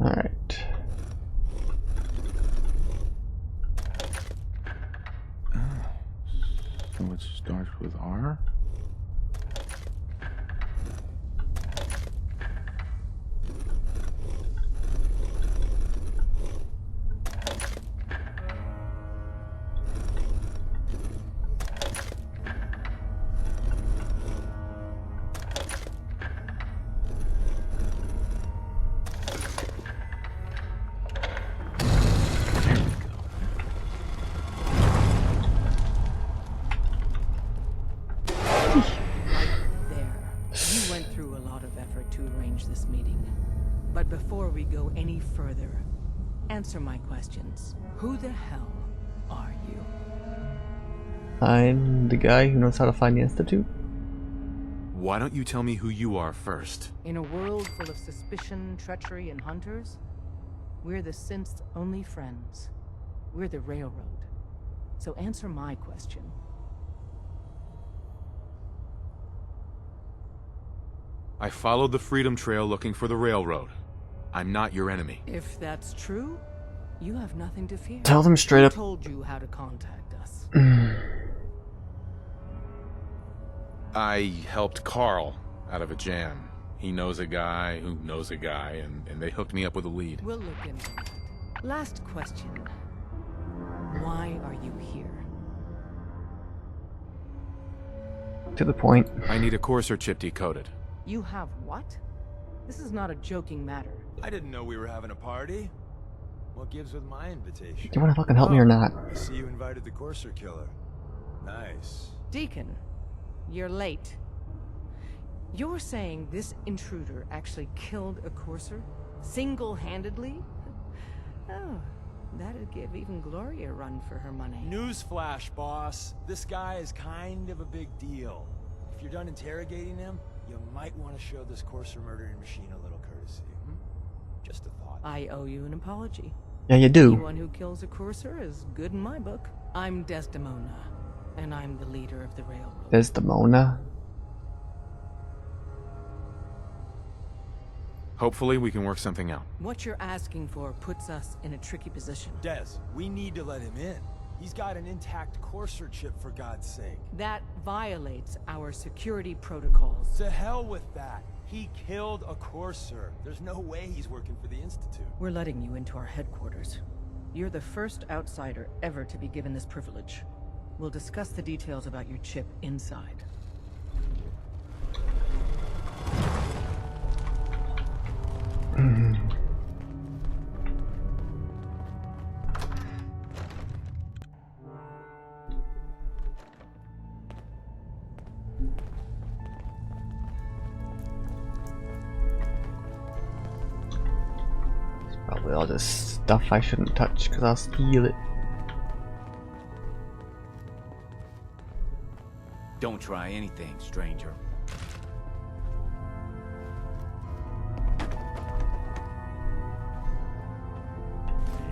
Alright. So it starts with R? But before we go any further, answer my questions. Who the hell are you? I'm the guy who knows how to find the Institute. Why don't you tell me who you are first? In a world full of suspicion, treachery, and hunters, we're the synth's only friends. We're the Railroad. So answer my question. I followed the Freedom Trail looking for the Railroad. I'm not your enemy. If that's true, you have nothing to fear. Tell them straight up. Who told you how to contact us? I helped Carl out of a jam. He knows a guy who knows a guy, and they hooked me up with a lead. We'll look into that. Last question. Why are you here? To the point. I need a Courser chip decoded. You have what? This is not a joking matter. I didn't know we were having a party. What gives with my invitation? Do you want to fucking help me or not? I see you invited the Courser killer. Nice. Deacon, you're late. You're saying this intruder actually killed a Courser? Single-handedly? Oh, that'd give even Gloria a run for her money. Newsflash, boss. This guy is kind of a big deal. If you're done interrogating him, you might want to show this Courser murdering machine a little courtesy. Just a thought. I owe you an apology. Yeah, you do. Anyone who kills a Courser is good in my book. I'm Desdemona, and I'm the leader of the Railroad. Desdemona? Hopefully we can work something out. What you're asking for puts us in a tricky position. Des, we need to let him in. He's got an intact Courser chip, for God's sake. That violates our security protocols. To hell with that. He killed a Courser. There's no way he's working for the Institute. We're letting you into our headquarters. You're the first outsider ever to be given this privilege. We'll discuss the details about your chip inside. Probably all this stuff I shouldn't touch because I'll steal it. Don't try anything, stranger.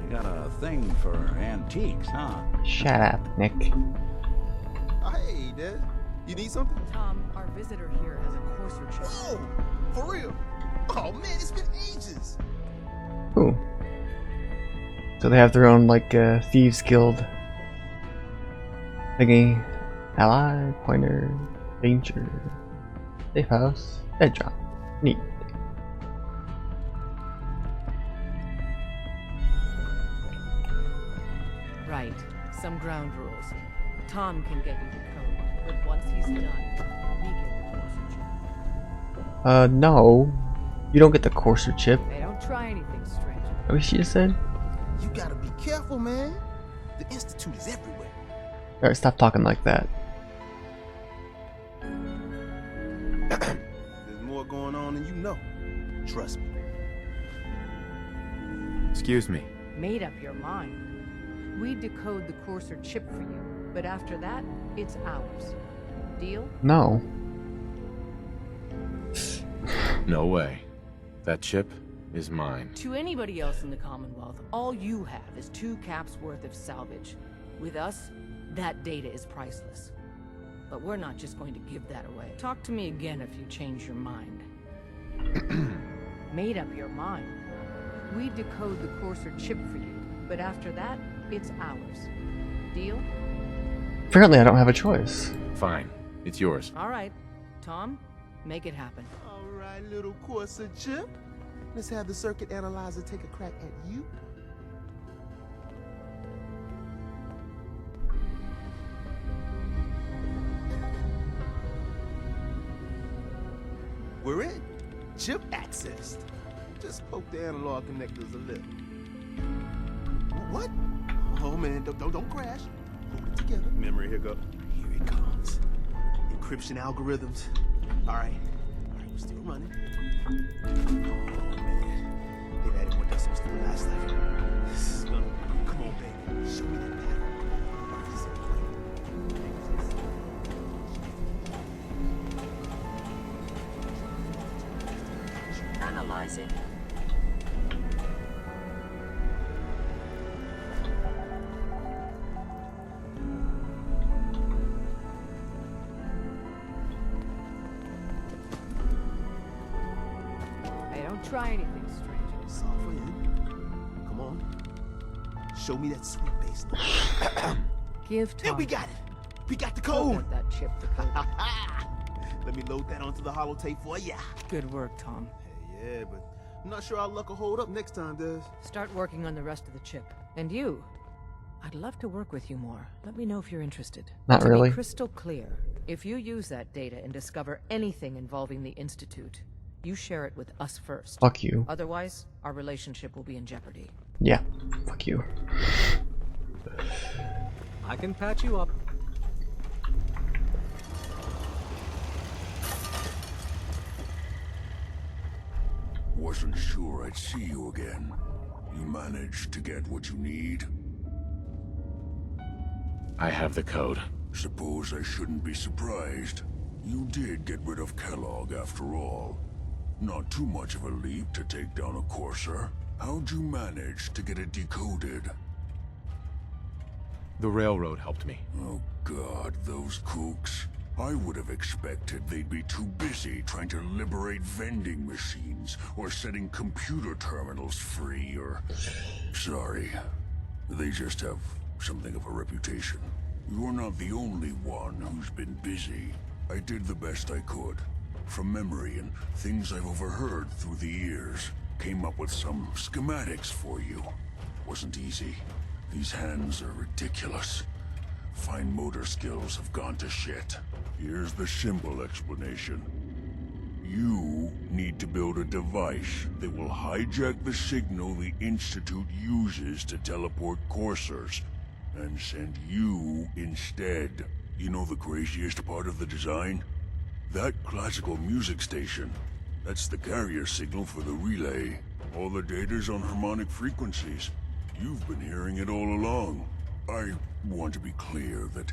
You got a thing for antiques, huh? Shut up, Nick. Hey, Des. You need something? Tom, our visitor here has a Courser chip. Whoa! For real? Oh man, it's been ages. Ooh. So they have their own, like, Thieves Guild thingy. Ally, pointer, danger, safe house, dead drop. Neat. Right. Some ground rules. Tom can get you the code, but once he's done, we get the Courser chip. No. You don't get the Courser chip. Hey, don't try anything, stranger. What she just said? You gotta be careful, man. The Institute is everywhere. Alright, stop talking like that. There's more going on than you know. Trust me. Excuse me. Made up your mind. We decode the Courser chip for you, but after that, it's ours. Deal? No. No way. That chip is mine. To anybody else in the Commonwealth, all you have is 2 caps worth of salvage. With us, that data is priceless. But we're not just going to give that away. Talk to me again if you change your mind. Made up your mind? We decode the Courser chip for you, but after that, it's ours. Deal? Apparently I don't have a choice. Fine. It's yours. All right. Tom, make it happen. All right, little Corsa chip. Let's have the circuit analyzer take a crack at you. We're in. Chip accessed. Just poke the analog connectors a little. What? Oh man, don't crash. Hold it together. Memory hiccup. Here it comes. Encryption algorithms. All right, we're still running. Oh man, they added more decimals to the last level. This is gonna. Come on, baby. Show me that pattern. Analyzing. Hey, don't try anything strange. It's all for you. Come on. Show me that sweet bass line. Give There Tom. we got it. We got the Don't code. let that chip decode. Let me load that onto the holotape for ya. Good work, Tom. Hey, yeah, but I'm not sure our luck will hold up next time, Des. Start working on the rest of the chip. And you, I'd love to work with you more. Let me know if you're interested. Not To really. be crystal clear, if you use that data and discover anything involving the Institute, you share it with us first. Fuck you. Otherwise, our relationship will be in jeopardy. Yeah. Fuck you. I can patch you up. Wasn't sure I'd see you again. You managed to get what you need? I have the code. Suppose I shouldn't be surprised. You did get rid of Kellogg after all. Not too much of a leap to take down a Courser. How'd you manage to get it decoded? The railroad helped me. Oh god, those kooks. I would have expected they'd be too busy trying to liberate vending machines or setting computer terminals free or... Sorry. They just have something of a reputation. You're not the only one who's been busy. I did the best I could. From memory and things I've overheard through the years. Came up with some schematics for you. Wasn't easy. These hands are ridiculous. Fine motor skills have gone to shit. Here's the simple explanation. You need to build a device that will hijack the signal the Institute uses to teleport coursers, and send you instead. You know the craziest part of the design? That classical music station. That's the carrier signal for the relay. All the data's on harmonic frequencies. You've been hearing it all along. I want to be clear that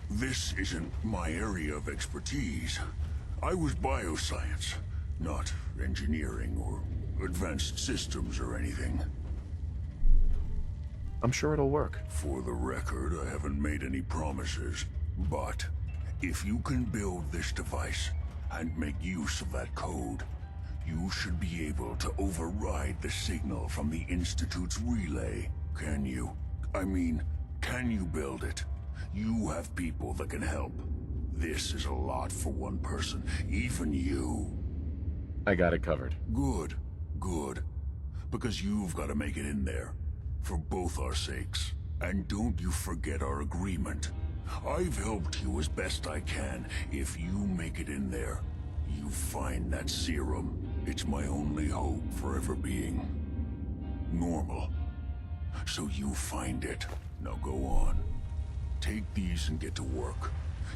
this isn't my area of expertise. I was bioscience, not engineering or advanced systems or anything. I'm sure it'll work. For the record, I haven't made any promises, but if you can build this device and make use of that code, you should be able to override the signal from the Institute's relay. Can you? I mean, can you build it? You have people that can help. This is a lot for one person, even you. I got it covered. Good, good. Because you've got to make it in there. For both our sakes. And don't you forget our agreement. I've helped you as best I can. If you make it in there, you find that serum. It's my only hope for ever being normal. So you find it. Now go on. Take these and get to work.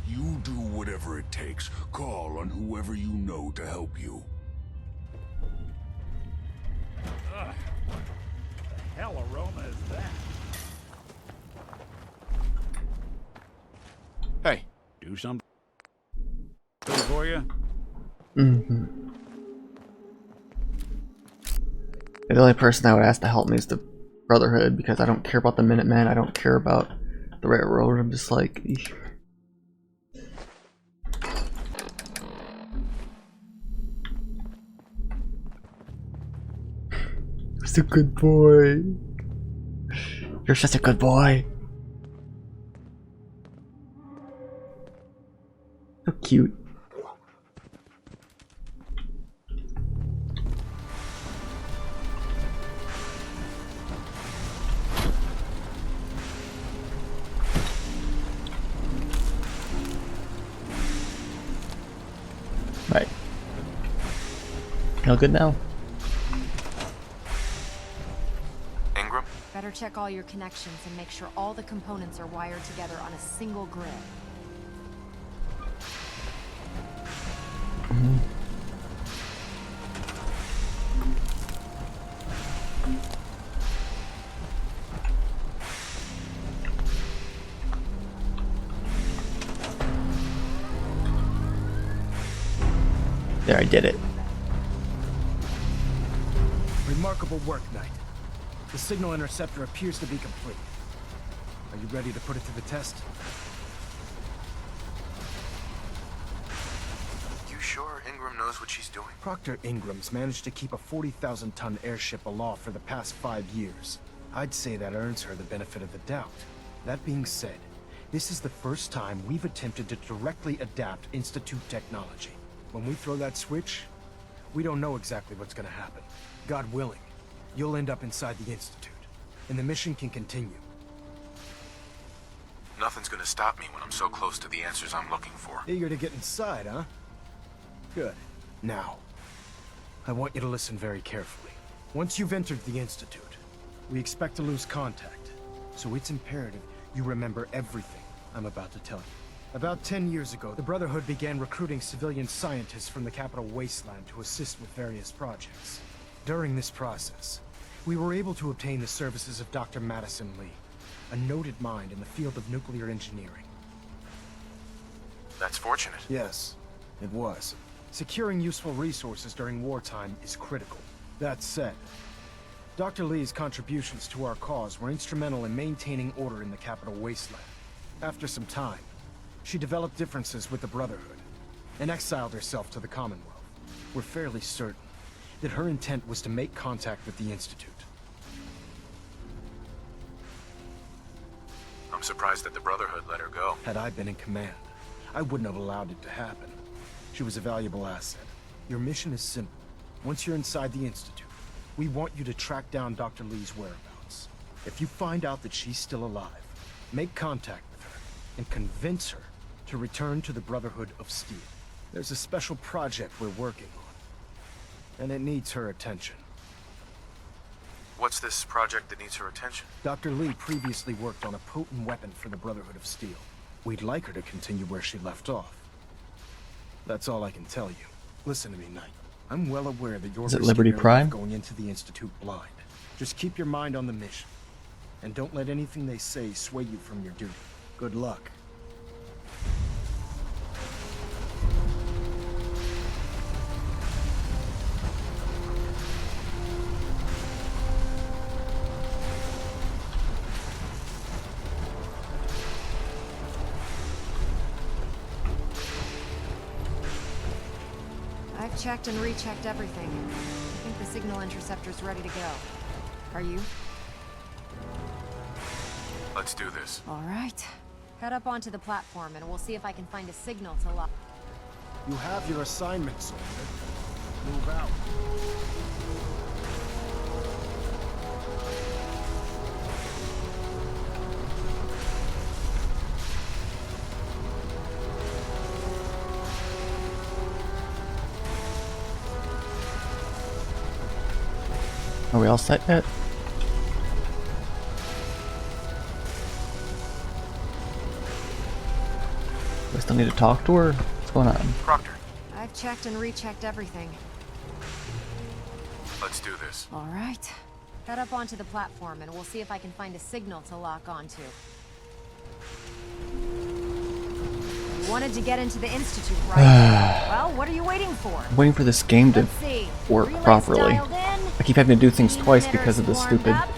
You do whatever it takes. Call on whoever you know to help you. Ugh. What the hell aroma is that? Hey. Do something for you? Mm-hmm. The only person I would ask to help me is the Brotherhood, because I don't care about the Minutemen, I don't care about the Railroad, I'm just like... eesh. He's a good boy. You're such a good boy. So cute. Right. Feel good now? Ingram? Better check all your connections and make sure all the components are wired together on a single grid. There, I did it. Remarkable work, Knight. The signal interceptor appears to be complete. Are you ready to put it to the test? You sure Ingram knows what she's doing? Proctor Ingram's managed to keep a 40,000-ton airship aloft for the past 5 years. I'd say that earns her the benefit of the doubt. That being said, this is the first time we've attempted to directly adapt Institute technology. When we throw that switch, we don't know exactly what's gonna happen. God willing, you'll end up inside the Institute, and the mission can continue. Nothing's gonna stop me when I'm so close to the answers I'm looking for. Eager to get inside, huh? Good. Now, I want you to listen very carefully. Once you've entered the Institute, we expect to lose contact, so it's imperative you remember everything I'm about to tell you. About 10 years ago, the Brotherhood began recruiting civilian scientists from the capital wasteland to assist with various projects. During this process, we were able to obtain the services of Dr. Madison Lee, a noted mind in the field of nuclear engineering. That's fortunate. Yes, it was. Securing useful resources during wartime is critical. That said, Dr. Lee's contributions to our cause were instrumental in maintaining order in the capital wasteland. After some time, she developed differences with the Brotherhood and exiled herself to the Commonwealth. We're fairly certain that her intent was to make contact with the Institute. I'm surprised that the Brotherhood let her go. Had I been in command, I wouldn't have allowed it to happen. She was a valuable asset. Your mission is simple. Once you're inside the Institute, we want you to track down Dr. Lee's whereabouts. If you find out that she's still alive, make contact with her and convince her to return to the Brotherhood of Steel. There's a special project we're working on, and it needs her attention. What's this project that needs her attention? Dr. Lee previously worked on a potent weapon for the Brotherhood of Steel. We'd like her to continue where she left off. That's all I can tell you. Listen to me, Knight. I'm well aware that you're Is it Liberty Prime? going into the Institute blind. Just keep your mind on the mission, and don't let anything they say sway you from your duty. Good luck. I've checked and rechecked everything. I think the signal interceptor's ready to go. Are you? Let's do this. All right. Head up onto the platform and we'll see if I can find a signal to lock. You have your assignment, soldier. Move out. Are we all set yet? We still need to talk to her? What's going on? Proctor, I've checked and rechecked everything. let's do this. All right. Head up onto the platform and we'll see if I can find a signal to lock onto. You wanted to get into the Institute, right? Well, what are you waiting for? I'm waiting for this game to Let's see. work Relays properly. dialed in. I keep having to do things twice Emitters because of the warmed stupid up.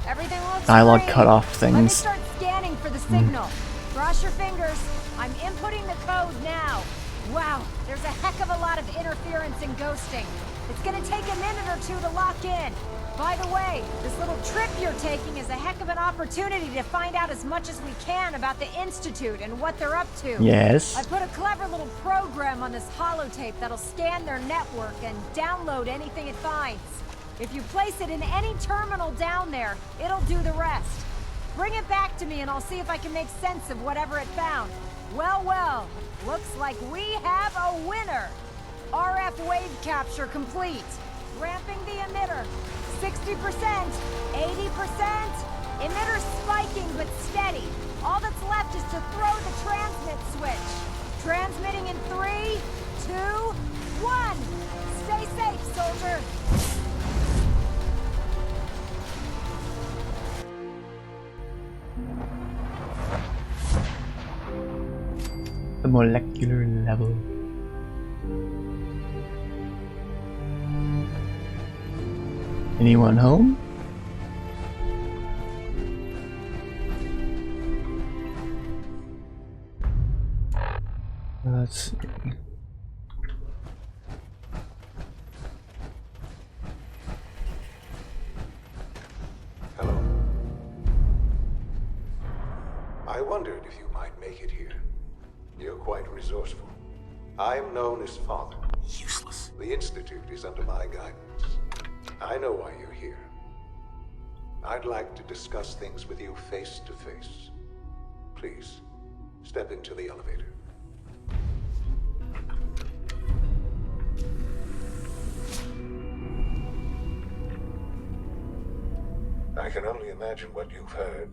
Everything looks dialogue great. cutoff Let me things. start scanning for the signal. Cross your fingers. I'm inputting the code now. Wow, there's a heck of a lot of interference and ghosting. It's gonna take a minute or two to lock in. By the way, this little trip you're taking is a heck of an opportunity to find out as much as we can about the Institute and what they're up to. Yes. I put a clever little program on this holotape that'll scan their network and download anything it finds. If you place it in any terminal down there, it'll do the rest. Bring it back to me and I'll see if I can make sense of whatever it found. Well, well, looks like we have a winner. RF wave capture complete. Ramping the emitter. 60%, 80%. Emitter spiking but steady. All that's left is to throw the transmit switch. Transmitting in 3, 2, 1. Stay safe, soldier. The molecular level. Anyone home? Let's see. Hello. I wondered if you might make it here. You're quite resourceful. I'm known as Father. Useless. The Institute is under my guidance. I know why you're here. I'd like to discuss things with you face to face. Please, step into the elevator. I can only imagine what you've heard,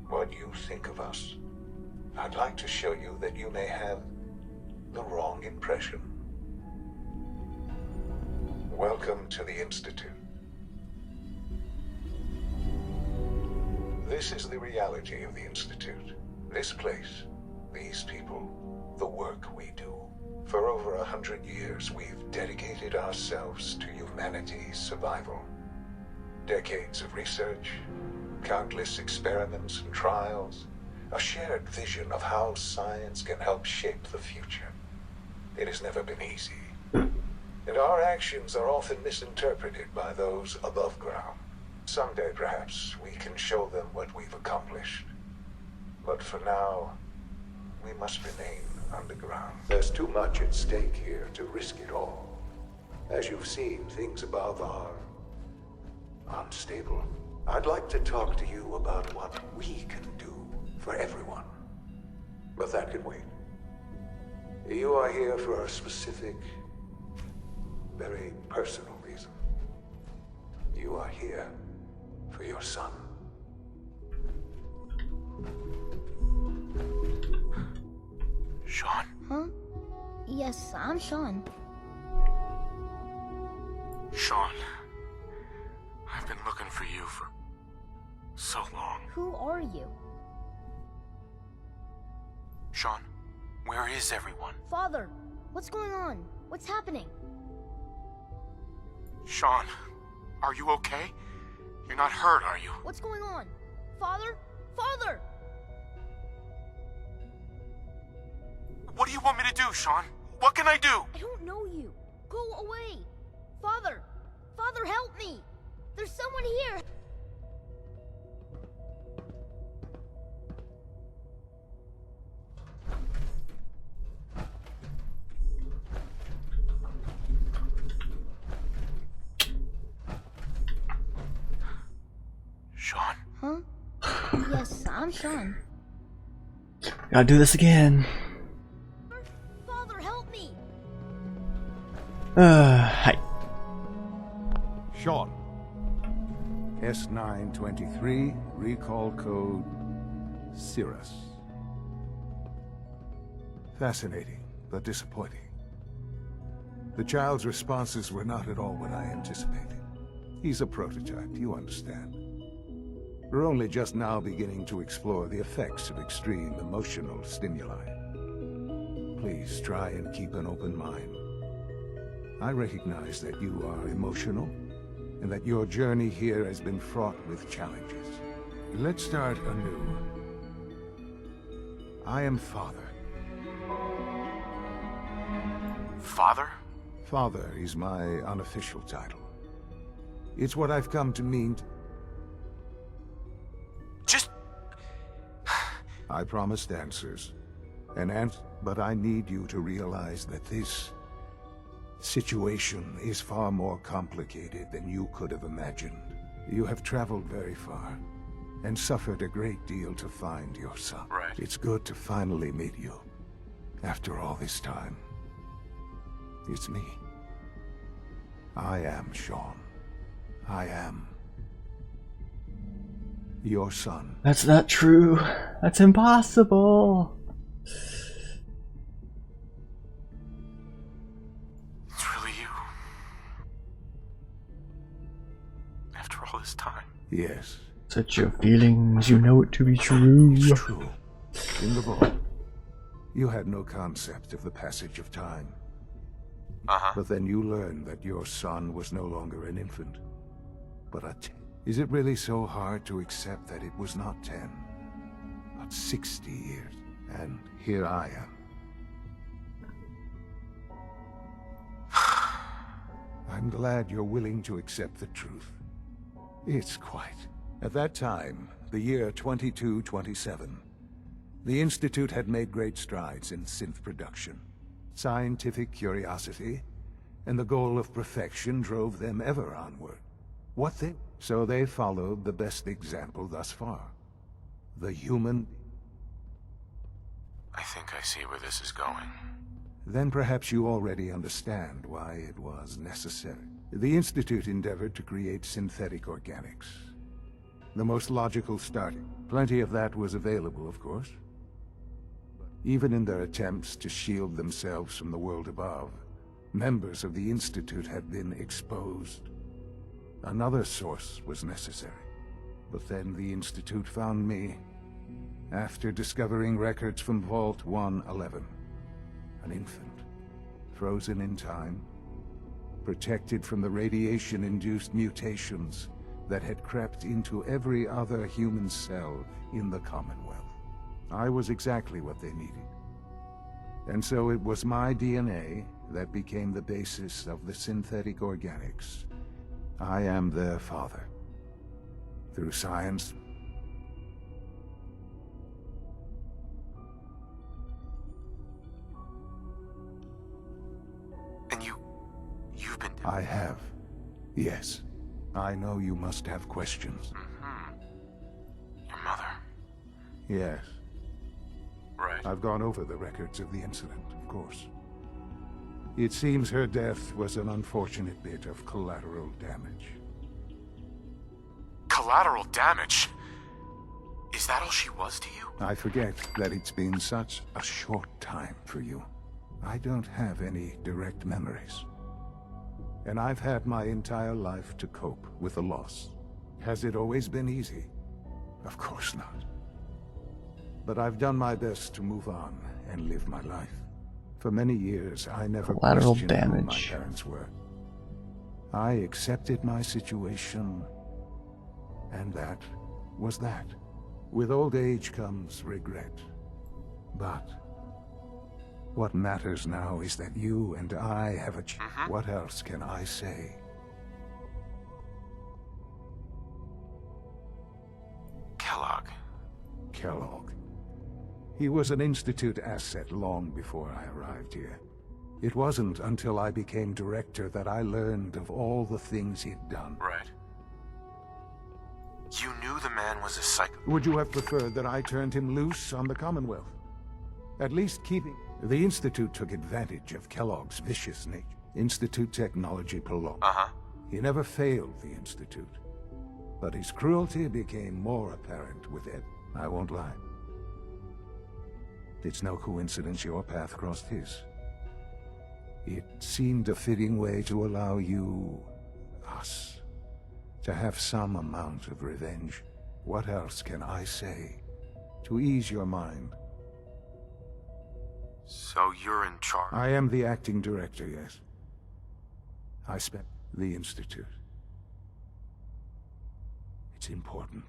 what you think of us. I'd like to show you that you may have the wrong impression. Welcome to the Institute. This is the reality of the Institute. This place, these people, the work we do. For over 100 years, we've dedicated ourselves to humanity's survival. Decades of research, countless experiments and trials, a shared vision of how science can help shape the future. It has never been easy. And our actions are often misinterpreted by those above ground. Someday, perhaps, we can show them what we've accomplished. But for now, we must remain underground. There's too much at stake here to risk it all. As you've seen, things above are unstable. I'd like to talk to you about what we can do for everyone. But that can wait. You are here for a specific, very personal reason. You are here for your son. Shawn? Huh? Yes, I'm Shawn. Shawn. I've been looking for you for so long. Who are you? Shawn, where is everyone? Father, what's going on? What's happening? Shawn, are you okay? You're not hurt, are you? What's going on? Father? Father! What do you want me to do, Shawn? What can I do? I don't know you. Go away. Father! Father, help me! There's someone here! Shawn? Huh? Yes, I'm Shawn. Gotta do this again. Father, help me! Hi. Shawn. S923, recall code Cirrus. Fascinating, but disappointing. The child's responses were not at all what I anticipated. He's a prototype, you understand. We're only just now beginning to explore the effects of extreme emotional stimuli. Please try and keep an open mind. I recognize that you are emotional, and that your journey here has been fraught with challenges. Let's start anew. I am Father. Father? Father is my unofficial title. It's what I've come to mean. Just... I promised answers. But I need you to realize that this situation is far more complicated than you could have imagined. You have traveled very far, and suffered a great deal to find your son. Right. It's good to finally meet you, after all this time. It's me. I am Shawn. I am your son. That's not true. That's impossible. It's really you. After all this time. Yes. Such your feelings, you know it to be true. It's true. In the vault, you had no concept of the passage of time. But then you learned that your son was no longer an infant, but a 10. Is it really so hard to accept that it was not 10, but 60 years? And here I am. I'm glad you're willing to accept the truth. It's quite. At that time, the year 2227, the Institute had made great strides in synth production. Scientific curiosity and the goal of perfection drove them ever onward. So they followed the best example thus far. The human... I think I see where this is going. Then perhaps you already understand why it was necessary. The Institute endeavored to create synthetic organics. The most logical starting. Plenty of that was available, of course. Even in their attempts to shield themselves from the world above, members of the Institute had been exposed. Another source was necessary. But then the Institute found me, after discovering records from Vault 111. An infant, frozen in time, protected from the radiation-induced mutations that had crept into every other human cell in the Commonwealth. I was exactly what they needed. And so it was my DNA that became the basis of the synthetic organics. I am their father. Through science... And you've been... I have. Yes. I know you must have questions. Your mother. Yes. Right. I've gone over the records of the incident, of course. It seems her death was an unfortunate bit of collateral damage. Collateral damage? Is that all she was to you? I forget that it's been such a short time for you. I don't have any direct memories. And I've had my entire life to cope with the loss. Has it always been easy? Of course not. But I've done my best to move on and live my life. For many years, I never Collateral questioned who my damage. parents were. I accepted my situation, and that was that. With old age comes regret. But what matters now is that you and I have achieved. What else can I say? Kellogg. He was an Institute asset long before I arrived here. It wasn't until I became director that I learned of all the things he'd done. Right. You knew the man was a psycho. Would you have preferred that I turned him loose on the Commonwealth? At least keeping... The Institute took advantage of Kellogg's vicious nature. Institute technology prolonged. He never failed the Institute. But his cruelty became more apparent with it. I won't lie. It's no coincidence your path crossed his. It seemed a fitting way to allow you, us, to have some amount of revenge. What else can I say to ease your mind? So you're in charge? I am the acting director, yes. I spent the Institute. It's important.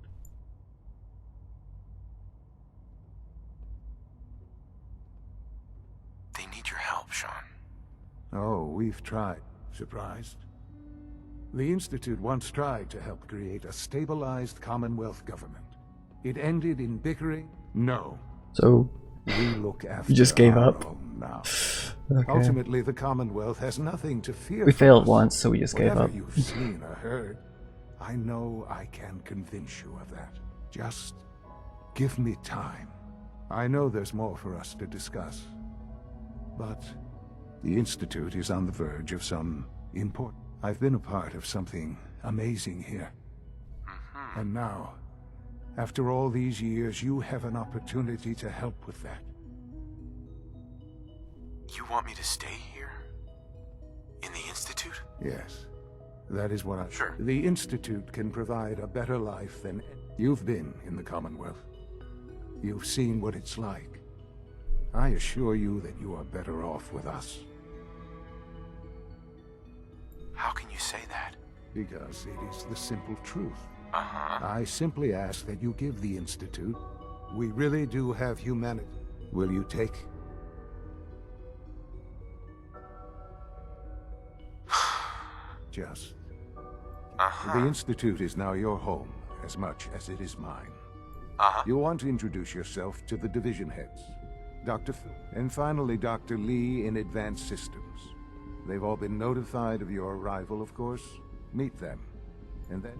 They need your help, Shawn. Oh, we've tried. Surprised? The Institute once tried to help create a stabilized Commonwealth government. It ended in bickering. No. So, we look after you just gave our up? own now. Okay. Ultimately, the Commonwealth has nothing to fear. We from failed us. once, so we just gave Whatever up. you've seen or heard, I know I can convince you of that. Just give me time. I know there's more for us to discuss. But the Institute is on the verge of some important... I've been a part of something amazing here. And now, after all these years, you have an opportunity to help with that. You want me to stay here? In the Institute? Yes, that is what I... Sure. The Institute can provide a better life than... You've been in the Commonwealth. You've seen what it's like. I assure you that you are better off with us. How can you say that? Because it is the simple truth. Uh-huh. I simply ask that you give the Institute. We really do have humanity. Will you take? Just. Uh-huh. The Institute is now your home, as much as it is mine. Uh-huh. You want to introduce yourself to the division heads. Dr. Phil, and finally Dr. Lee in Advanced Systems. They've all been notified of your arrival, of course. Meet them. And then...